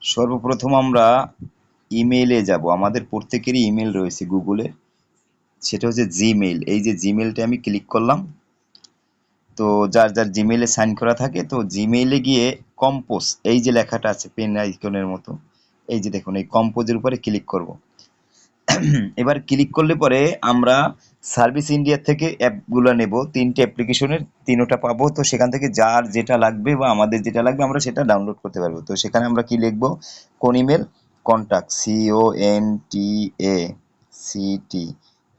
সর্বপ্রথম আমরা ইমেইলে যাব। আমাদের প্রত্যেকেরই ইমেল রয়েছে গুগলে, সেটা হচ্ছে জিমেইল। এই যে জিমেইলটা আমি ক্লিক করলাম। তো যার যার জিমেইলে সাইন করা থাকে, তো জিমেইলে গিয়ে কম্পোজ এই যে লেখাটা আছে পেন আইকনের মতো, এই যে দেখুন এই কম্পোজের উপরে ক্লিক করব। এবার ক্লিক করলে পরে আমরা সার্ভিস ইন্ডিয়া থেকে অ্যাপগুলো নেব, তিনটে অ্যাপ্লিকেশনের তিনোটা পাবো। তো সেখান থেকে যার যেটা লাগবে বা আমাদের যেটা লাগবে আমরা সেটা ডাউনলোড করতে পারবো। তো সেখানে আমরা কি লিখব, কোন email, contact CONTACT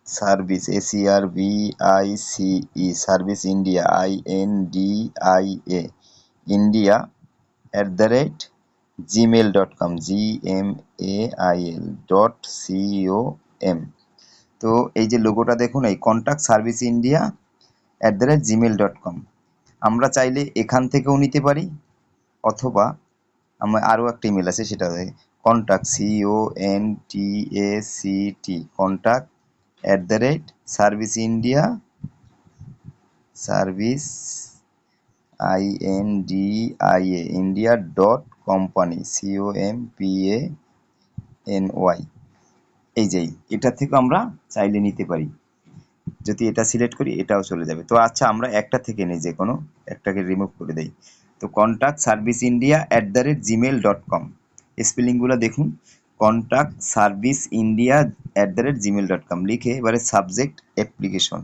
service SERVICE service India INDIA India @gmail.com GMAIL.com। তো এই যে লোগোটা দেখুন, এই কন্টাক্ট সার্ভিস ইন্ডিয়া @gmail.com। আমরা চাইলে এখান থেকেও নিতে পারি, অথবা আমার আরও একটা ইমেল আছে, সেটা contact contact service India service India.company COMPANY। এই যে এটা থেকে আমরা চাইলে নিতে পারি। যদি এটা সিলেক্ট করি এটাও চলে যাবে। তো আচ্ছা, আমরা একটা থেকে নিই, যে কোনো একটাকে রিমুভ করে দেই। তো কন্টাক্ট সার্ভিস ইন্ডিয়া @gmail.com, স্পেলিংগুলো দেখুন, কন্টাক্ট সার্ভিস ইন্ডিয়া @gmail.com লিখে এবারে সাবজেক্ট অ্যাপ্লিকেশন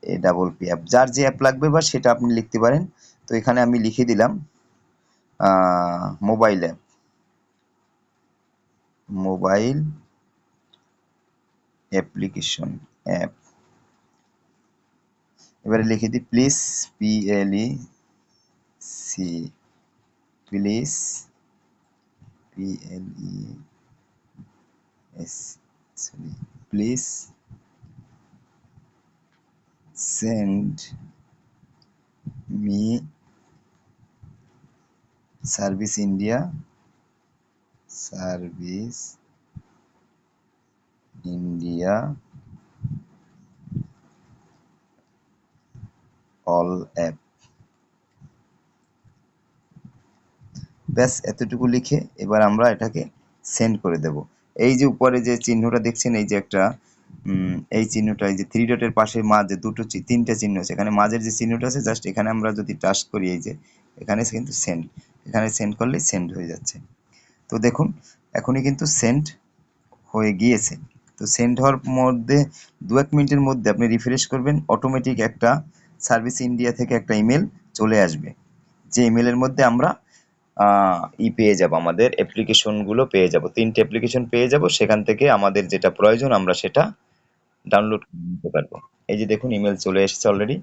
APP অ্যাপ, যার যে অ্যাপ লাগবে বা সেটা আপনি লিখতে পারেন। তো এখানে আমি লিখে দিলাম mobile app, mobile application app. এবারে লিখে দিই please please please send me service India all app. ব্যাস এতটুকু লিখে এবার আমরা এটাকে সেন্ড করে দেব। এই যে উপরে যে চিহ্নটা দেখছেন, এই যে একটা এই চিহ্নটা, এই যে থ্রি ডটের পাশে মাঝে তিনটা চিহ্ন আছে, এখানে মাঝের যে চিহ্নটা আছে জাস্ট এখানে আমরা যদি টাচ করি, এই যে এখানে কিন্তু সেন্ড, এখানে সেন্ড করলেই সেন্ড হয়ে যাচ্ছে। তো দেখুন এখনই কিন্তু সেন্ড হয়ে গিয়েছে। তো সেন্ড হওয়ার মধ্যে 2-1 মিনিটের মধ্যে আপনি রিফ্রেশ করবেন, অটোমেটিক একটা সার্ভিস ইন্ডিয়া থেকে একটা ইমেল চলে আসবে, যে ইমেলের মধ্যে আমরা পেয়ে যাব, আমাদের অ্যাপ্লিকেশনগুলো পেয়ে যাব, 3টে অ্যাপ্লিকেশন পেয়ে যাব। সেখান থেকে আমাদের যেটা প্রয়োজন আমরা সেটা ডাউনলোড করে নিতে পারবো। এই যে দেখুন ইমেল চলে এসেছে অলরেডি।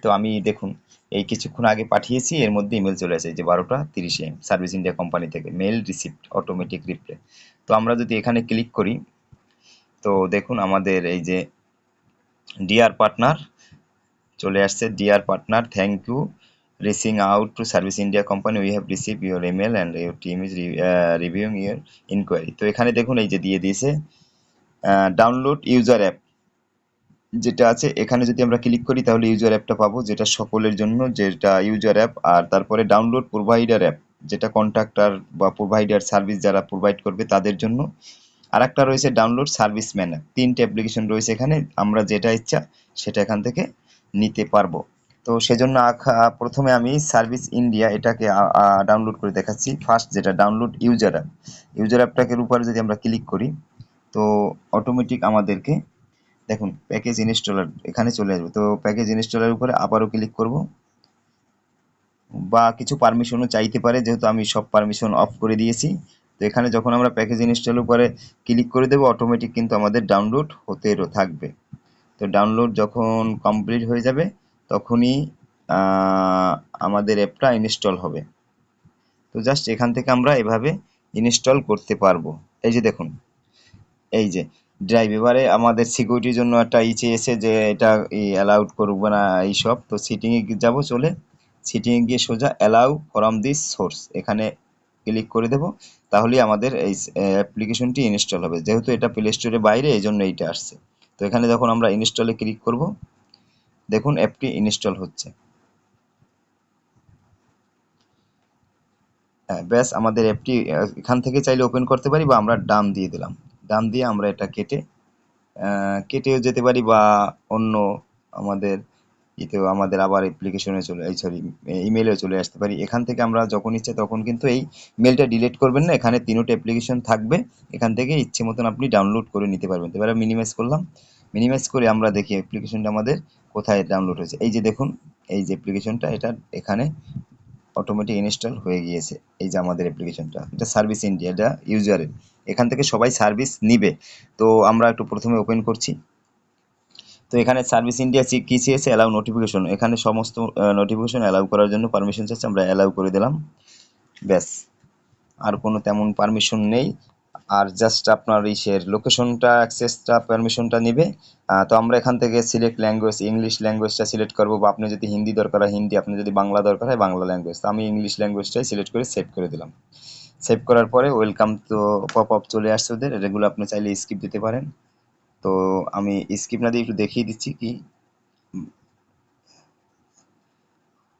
তো আমি দেখুন এই কিছুক্ষণ আগে পাঠিয়েছি, এর মধ্যে ইমেল চলে আসে, যে 12টা 30 AM সার্ভিস ইন্ডিয়া কোম্পানি থেকে, মেল রিসিপ্ট অটোমেটিক রিপ্লাই। তো আমরা যদি এখানে ক্লিক করি, তো দেখুন আমাদের এই যে ডিয়ার পার্টনার চলে আসছে। Dear partner, thank you reaching out to service India company, we have receive your email and your team is reviewing your inquiry. তো এখানে দেখুন এই যে দিয়ে দিয়েছে ডাউনলোড ইউজার অ্যাপ যেটা আছে, এখানে যদি আমরা ক্লিক করি তাহলে ইউজার অ্যাপটা পাবো, যেটা সকলের জন্য, যেটা ইউজার অ্যাপ। আর তারপরে ডাউনলোড প্রোভাইডার অ্যাপ, যেটা কন্ট্রাক্টর বা প্রোভাইডার সার্ভিস যারা প্রোভাইড করবে তাদের জন্য। আর একটা রয়েছে ডাউনলোড সার্ভিস ম্যান অ্যাপ। 3টে অ্যাপ্লিকেশন রয়েছে এখানে, আমরা যেটা ইচ্ছা সেটা এখান থেকে নিতে পারবো। তো সেজন্য প্রথমে আমি সার্ভিস ইন্ডিয়া এটাকে ডাউনলোড করে দেখাচ্ছি। ফার্স্ট যেটা ডাউনলোড ইউজার অ্যাপ, ইউজার অ্যাপটাকে উপরে যদি আমরা ক্লিক করি, তো অটোমেটিক আমাদেরকে দেখুন প্যাকেজ ইনস্টলার এখানে চলে আসবে। তো প্যাকেজ ইনস্টলার উপরে আবারও ক্লিক করব, বা কিছু পারমিশনও চাইতে পারে, যেহেতু আমি সব পারমিশন অফ করে দিয়েছি। তো এখানে যখন আমরা প্যাকেজ ইনস্টল উপরে ক্লিক করে দেবো, অটোমেটিক কিন্তু আমাদের ডাউনলোড হতে থাকবে। তো ডাউনলোড যখন কমপ্লিট হয়ে যাবে তখনই আমাদের অ্যাপটা ইনস্টল হবে। তো জাস্ট এখান থেকে আমরা এভাবে ইনস্টল করতে পারবো। এই যে দেখুন এই যে ড্রাইভ, এবারে আমাদের সিকিউরিটির জন্য একটা চেয়েছে যে এটা অ্যালাউড করবো না এইসব। তো সিটিংয়ে যাব, চলে সিটিংয়ে গিয়ে সোজা অ্যালাউ ফ্রম দিস সোর্স এখানে ক্লিক করে দেব। তাহলেই আমাদের এই অ্যাপ্লিকেশনটি ইনস্টল হবে। যেহেতু এটা প্লে স্টোরের বাইরে, এই জন্য এইটা আসছে। তো এখানে যখন আমরা ইনস্টলে ক্লিক করব, দেখুন অ্যাপটি ইনস্টল হচ্ছে। হ্যাঁ ব্যাস, আমাদের অ্যাপটি এখান থেকে চাইলে ওপেন করতে পারি, বা আমরা ডান দিয়ে দিলাম, ডান দিয়ে আমরা এটা কেটেও যেতে পারি, বা অন্য আমাদের আমাদের আবার অ্যাপ্লিকেশনে সরি ইমেইলে চলে আসতে পারি। এখান থেকে আমরা যখন ইচ্ছে তখন কিন্তু এই মেলটা ডিলিট করবেন না, এখানে তিনোটা অ্যাপ্লিকেশন থাকবে, এখান থেকে ইচ্ছে মতন আপনি ডাউনলোড করে নিতে পারবেন। এবারে মিনিমাইজ করলাম, মিনিমাইজ করে আমরা দেখি অ্যাপ্লিকেশনটা আমাদের কোথায় ডাউনলোড হয়েছে। এই যে দেখুন, এই যে অ্যাপ্লিকেশনটা, এটা এখানে অটোমেটিক ইনস্টল হয়ে গিয়েছে। এই যে আমাদের অ্যাপ্লিকেশনটা, এটা সার্ভিস ইন্ডিয়া, এটা ইউজারের, এখান থেকে সবাই সার্ভিস নিবে। তো আমরা একটু প্রথমে ওপেন করছি। তো এখানে সার্ভিস ইন্ডিয়া কি চেয়েছে, অ্যালাউ নোটিফিকেশন, এখানে সমস্ত নোটিফিকেশন অ্যালাউ করার জন্য পারমিশন চাচ্ছে, আমরা অ্যালাউ করে দিলাম। ব্যাস, আর কোনো তেমন পারমিশন নেই। আর জাস্ট আপনার লোকেশনটা অ্যাক্সেসটা পারমিশনটা নেবে। তো আমরা এখান থেকে সিলেক্ট ল্যাঙ্গুয়েজ, ইংলিশ ল্যাঙ্গুয়েজটা সিলেক্ট করবো, বা আপনি যদি হিন্দি দরকার হয় হিন্দি, আপনি যদি বাংলা দরকার হয় বাংলা ল্যাঙ্গুয়েজ। তো আমি ইংলিশ ল্যাঙ্গুয়েজটাই সিলেক্ট করে সেভ করে দিলাম। সেভ করার পরে ওয়েলকাম তো পপ আপ চলে আসছে ওদের, এগুলো আপনি চাইলে স্কিপ দিতে পারেন। তো আমি স্কিপ না দিয়ে একটু দেখিয়ে দিচ্ছি কি।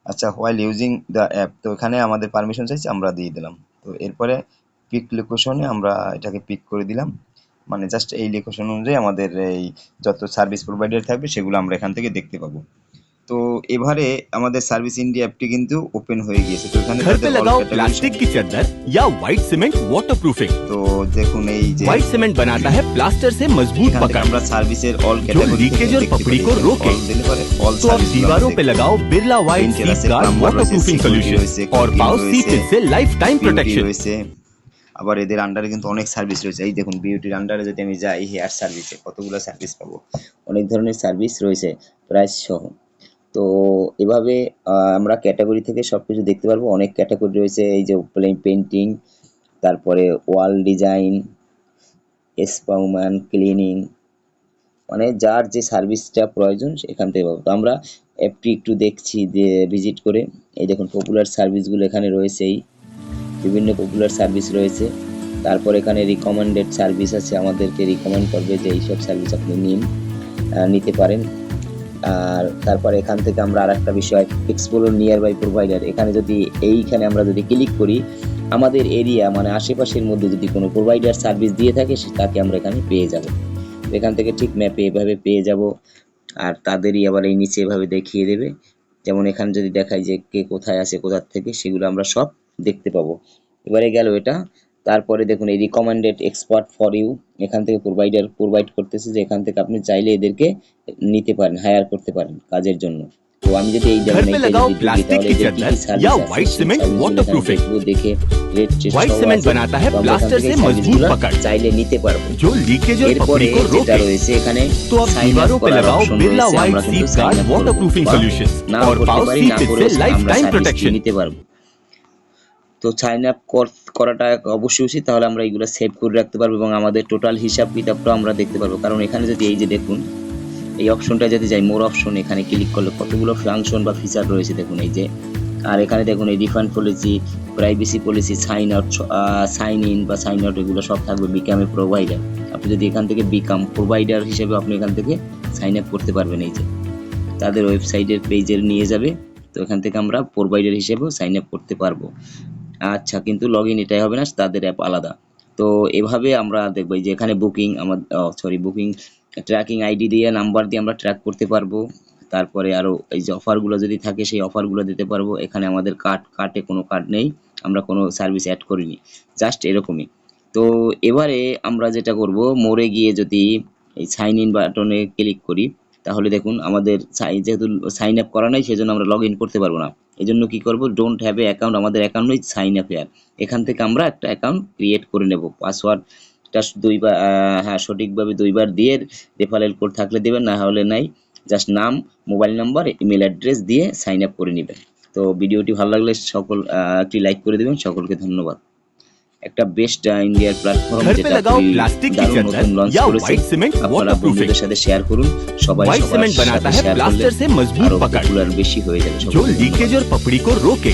আচ্ছা, হোয়াইল ইউজিং দ্য অ্যাপ, তো এখানে আমাদের পারমিশন চাইছে, আমরা দিয়ে দিলাম। তো এরপরে পিক লোকেশনে আমরা এটাকে পিক করে দিলাম, মানে জাস্ট এই লোকেশন অনুযায়ী আমাদের এই যত সার্ভিস প্রোভাইডার থাকবে সেগুলো আমরা এখান থেকে দেখতে পাবো। তো এবারে আমাদের সার্ভিস ইন্ডিয়া অ্যাপটি কিন্তু ওপেন হয়ে গিয়েছে। তো এখানে घर पे लगाओ प्लास्टिक की चादर या व्हाइट सीमेंट वाटरप्रूफिंग। তো দেখুন এই যে व्हाइट सीमेंट बनाता है प्लास्टर से मजबूत এখান থেকে पकड़, আমরা সার্ভিসের অল जो ক্যাটাগরি लीकेज और पपड़ी को रोके। দিলে পারে অল तो अब दीवारों पे लगाओ Birla white safeguard waterproofing solution और पाओ सीपिन से लाइफ टाइम प्रोटेक्शन। রয়েছে। আবার এদের আন্ডারে কিন্তু অনেক সার্ভিস রয়েছে। এই দেখুন বিউটির আন্ডারে যদি আমি যাই, হেয়ার সার্ভিসে কতগুলো সার্ভিস পাবো, অনেক ধরনের সার্ভিস রয়েছে প্রাইস সহ। তো এভাবে আমরা ক্যাটাগরি থেকে সব কিছু দেখতে পারবো। অনেক ক্যাটাগরি রয়েছে, এই যে পেন্টিং, তারপরে ওয়াল ডিজাইন, স্পাউম্যান ক্লিনিং, মানে যার যে সার্ভিসটা প্রয়োজন এখান থেকে পাবো। তো আমরা অ্যাপটি একটু দেখছি যে ভিজিট করে। এই দেখুন পপুলার সার্ভিসগুলো এখানে রয়েছেই, বিভিন্ন পপুলার সার্ভিস রয়েছে। তারপর এখানে রিকমেন্ডেড সার্ভিস আছে, আমাদেরকে রিকমেন্ড করবে যে এইসব সার্ভিস আপনি নিতে পারেন। আর তারপর এখান থেকে আমরা আরেকটা বিষয়, এক্সপ্লোর নিয়ার বাই প্রোভাইডার, এখানে এইখানে আমরা যদি ক্লিক করি, আমাদের এরিয়া মানে আশেপাশের মধ্যে যদি কোনো প্রোভাইডার সার্ভিস দিয়ে থাকে তাকে আমরা এখানে পেয়ে যাব। এখান থেকে ঠিক ম্যাপে এভাবে পেয়ে যাব। আর তাদেরই আবার এই নিচে এভাবে দেখিয়ে দেবে, যেমন এখানে যদি দেখায় যে কে কোথায় আছে কোথার থেকে, সেগুলো আমরা সব দেখতে পাবো। এবারে গেল এটা। তারপরে দেখুন এই রিকমেন্ডেড এক্সপার্ট ফর ইউ, এখান থেকে প্রোভাইডার প্রোভাইড করতেছে যে এখান থেকে আপনি চাইলে এদেরকে নিতে পারেন, হায়ার করতে পারেন কাজের জন্য। তো আমি যদি এই घर पे लगाओ प्लास्टिक की चादर या व्हाइट सीमेंट वाटरप्रूफिंग। দেখে व्हाइट सीमेंट बनाता है प्लास्टर से मजबूत पकड़, চাইলে নিতে পারবো। जो लीकेज और এরপরে पपड़ी को যেটা रोके। রয়েছে এখানে तो अब दीवारों पे लगाओ Birla white safeguard waterproofing solution और पाओ सीपिन से लाइफ टाइम प्रोटेक्शन। নিতে পারবো। তো সাইন আপ করাটা অবশ্যই উচিত, তাহলে আমরা এগুলো সেভ করে রাখতে পারবো এবং আমাদের টোটাল হিসাব কিতাবটাও আমরা দেখতে পারবো। কারণ এখানে যদি এই যে দেখুন এই অপশনটা যদি যাই, মোর অপশন, এখানে ক্লিক করলে কতগুলো ফাংশন বা ফিচার রয়েছে দেখুন এই যে। আর এখানে দেখুন এই refund policy, privacy policy, sign out, sign in বা সাইন আউট, এগুলো সব থাকবে। বিকাম এ প্রোভাইডার, আপনি যদি এখান থেকে বিকাম প্রোভাইডার হিসেবে আপনি এখান থেকে সাইন আপ করতে পারবেন। এই যে তাদের ওয়েবসাইটের পেজের নিয়ে যাবে, তো এখান থেকে আমরা প্রোভাইডার হিসেবেও সাইন আপ করতে পারবো। আচ্ছা, কিন্তু লগ ইন এটাই হবে না, তাদের অ্যাপ আলাদা। তো এভাবে আমরা দেখবো যে এখানে বুকিং, বুকিং ট্র্যাকিং আইডি দিয়ে, নাম্বার দিয়ে আমরা ট্র্যাক করতে পারবো। তারপরে আরও এই যে অফারগুলো যদি থাকে সেই অফারগুলো দিতে পারবো। এখানে আমাদের কার্টে কোনো কার্ড নেই, আমরা কোনো সার্ভিস অ্যাড করিনি, জাস্ট এরকমই। তো এবারে আমরা যেটা করব, মোড়ে গিয়ে যদি এই সাইন ইন বাটনে ক্লিক করি, তাহলে দেখুন আমাদের যেহেতু সাইন আপ করা নাই সেজন্য আমরা লগ ইন করতে পারবো না। এই জন্য কী করবো, ডোন্ট হ্যাভ এ অ্যাকাউন্ট, আমাদের অ্যাকাউন্ট নেই, সাইন আপ হেয়ার। এখান থেকে আমরা একটা অ্যাকাউন্ট ক্রিয়েট করে নেব। পাসওয়ার্ডটা সঠিকভাবে 2বার দিয়ে, রেফারেল কোড থাকলে দেবেন, না হলে নাই। জাস্ট নাম, মোবাইল নাম্বার, ইমেল অ্যাড্রেস দিয়ে সাইন আপ করে নেবেন। তো ভিডিওটি ভালো লাগলে একটি লাইক করে দেবেন। সকলকে ধন্যবাদ। একটা বেস্ট ইন্ডিয়ার প্ল্যাটফর্ম যেটা দারুণ নতুন লঞ্চ করেছে, আপনারা বন্ধুদের সাথে শেয়ার করুন। সবাই সবার সাথে শেয়ার করলে আরো পপুলার বেশি হয়ে যাবে। जो लीकेज और पपड़ी को रोके।